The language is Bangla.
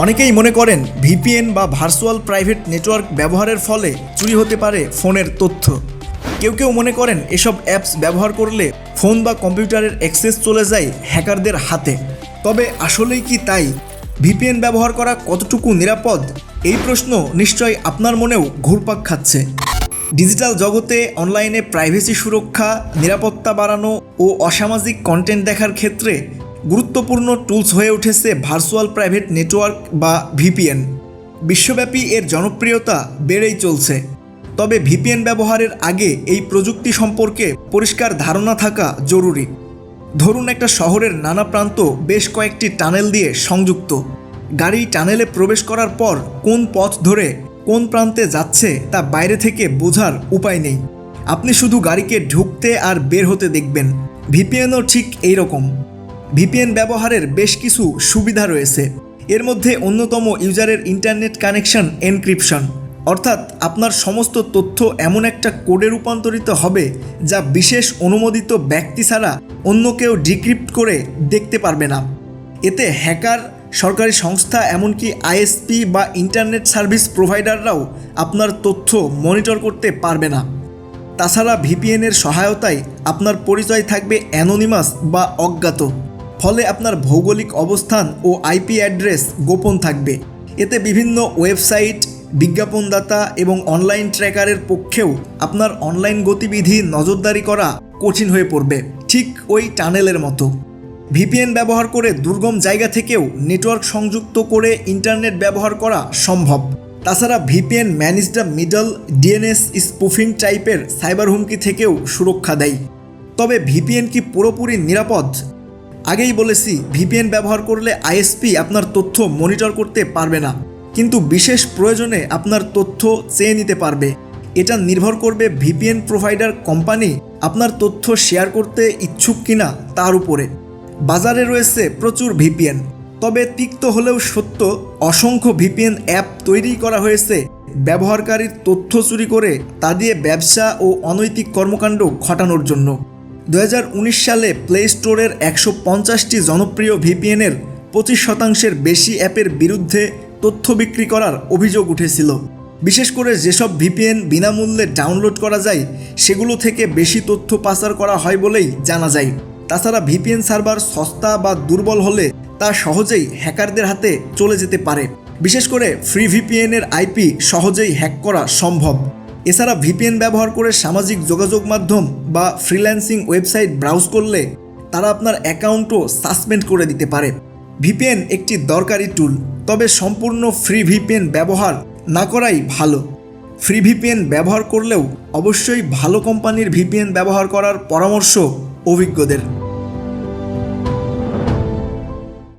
অনেকেই মনে করেন ভিপিএন বা ভার্চুয়াল প্রাইভেট নেটওয়ার্ক ব্যবহারের ফলে চুরি হতে পারে ফোনের তথ্য। কেউ কেউ মনে করেন এসব অ্যাপস ব্যবহার করলে ফোন বা কম্পিউটারের অ্যাক্সেস চলে যায় হ্যাকারদের হাতে। তবে আসলেই কি তাই? ভিপিএন ব্যবহার করা কতটুকু নিরাপদ? এই প্রশ্ন নিশ্চয়ই আপনার মনেও ঘুরপাক খাচ্ছে। ডিজিটাল জগতে অনলাইনে প্রাইভেসি সুরক্ষা, নিরাপত্তা বাড়ানো ও অসামাজিক কন্টেন্ট দেখার ক্ষেত্রে গুরুত্বপূর্ণ টুলস হয়ে উঠেছে ভার্চুয়াল প্রাইভেট নেটওয়ার্ক বা ভিপিএন। বিশ্বব্যাপী এর জনপ্রিয়তা বেড়েই চলছে। তবে ভিপিএন ব্যবহারের আগে এই প্রযুক্তি সম্পর্কে পরিষ্কার ধারণা থাকা জরুরি। ধরুন একটা শহরের নানা প্রান্ত বেশ কয়েকটি টানেল দিয়ে সংযুক্ত। গাড়ি টানেলে প্রবেশ করার পর কোন পথ ধরে কোন প্রান্তে যাচ্ছে তা বাইরে থেকে বোঝার উপায় নেই। আপনি শুধু গাড়িকে ঢুকতে আর বের হতে দেখবেন। ভিপিএনও ঠিক এই রকম। ভিপিএন ব্যবহারের বেশ কিছু সুবিধা রয়েছে। এর মধ্যে অন্যতম ইউজারের ইন্টারনেট কানেকশন এনক্রিপশন, অর্থাৎ আপনার সমস্ত তথ্য এমন একটা কোডে রূপান্তরিত হবে যা বিশেষ অনুমোদিত ব্যক্তি ছাড়া অন্য কেউ ডিক্রিপ্ট করে দেখতে পারবে না। এতে হ্যাকার, সরকারি সংস্থা, এমনকি আইএসপি বা ইন্টারনেট সার্ভিস প্রোভাইডাররাও আপনার তথ্য মনিটর করতে পারবে না। তাছাড়া ভিপিএনের সহায়তায় আপনার পরিচয় থাকবে অ্যানোনিমাস বা অজ্ঞাত। ফলে আপনার ভৌগোলিক অবস্থান ও আইপি অ্যাড্রেস গোপন থাকবে। এতে বিভিন্ন ওয়েবসাইট, বিজ্ঞাপনদাতা এবং অনলাইন ট্র্যাকারের পক্ষেও আপনার অনলাইন গতিবিধি নজরদারি করা কঠিন হয়ে পড়বে, ঠিক ওই টানেলের মতো। ভিপিএন ব্যবহার করে দুর্গম জায়গা থেকেও নেটওয়ার্ক সংযুক্ত করে ইন্টারনেট ব্যবহার করা সম্ভব। তাছাড়া VPN manage the middle, DNS spoofing টাইপের সাইবার হুমকি থেকেও সুরক্ষা দেয়। তবে ভিপিএন কি পুরোপুরি নিরাপদ? আগেই বলেছি, ভিপিএন ব্যবহার করলে আইএসপি আপনার তথ্য মনিটর করতে পারবে না, কিন্তু বিশেষ প্রয়োজনে আপনার তথ্য চেয়ে নিতে পারবে। এটা নির্ভর করবে ভিপিএন প্রোভাইডার কোম্পানি আপনার তথ্য শেয়ার করতে ইচ্ছুক কিনা তার উপরে। বাজারে রয়েছে প্রচুর ভিপিএন, তবে তিক্ত হলেও সত্য, অসংখ্য ভিপিএন অ্যাপ তৈরি করা হয়েছে ব্যবহারকারীর তথ্য চুরি করে তা দিয়ে ব্যবসা ও অনৈতিক কর্মকাণ্ড ঘটানোর জন্য। 2019 সালে প্লে স্টোরের 150টি জনপ্রিয় ভিপিএনের 25% বেশি অ্যাপের বিরুদ্ধে তথ্য বিক্রি করার অভিযোগ উঠেছিল। বিশেষ করে যেসব ভিপিএন বিনামূল্যে ডাউনলোড করা যায় সেগুলো থেকে বেশি তথ্য পাচার করা হয় বলেই জানা যায়। তাছাড়া ভিপিএন সার্ভার সস্তা বা দুর্বল হলে তা সহজেই হ্যাকারদের হাতে চলে যেতে পারে। বিশেষ করে ফ্রি ভিপিএনের আইপি সহজেই হ্যাক করা সম্ভব। এছাড়া ভিপিএন ব্যবহার করে সামাজিক যোগাযোগ মাধ্যম বা ফ্রিল্যান্সিং ওয়েবসাইট ব্রাউজ করলে তারা আপনার অ্যাকাউন্টও সাসপেন্ড করে দিতে পারে। ভিপিএন একটি দরকারি টুল, তবে সম্পূর্ণ ফ্রি ভিপিএন ব্যবহার না করাই ভালো। ফ্রি ভিপিএন ব্যবহার করলেও অবশ্যই ভালো কোম্পানির ভিপিএন ব্যবহার করার পরামর্শ অভিজ্ঞদের।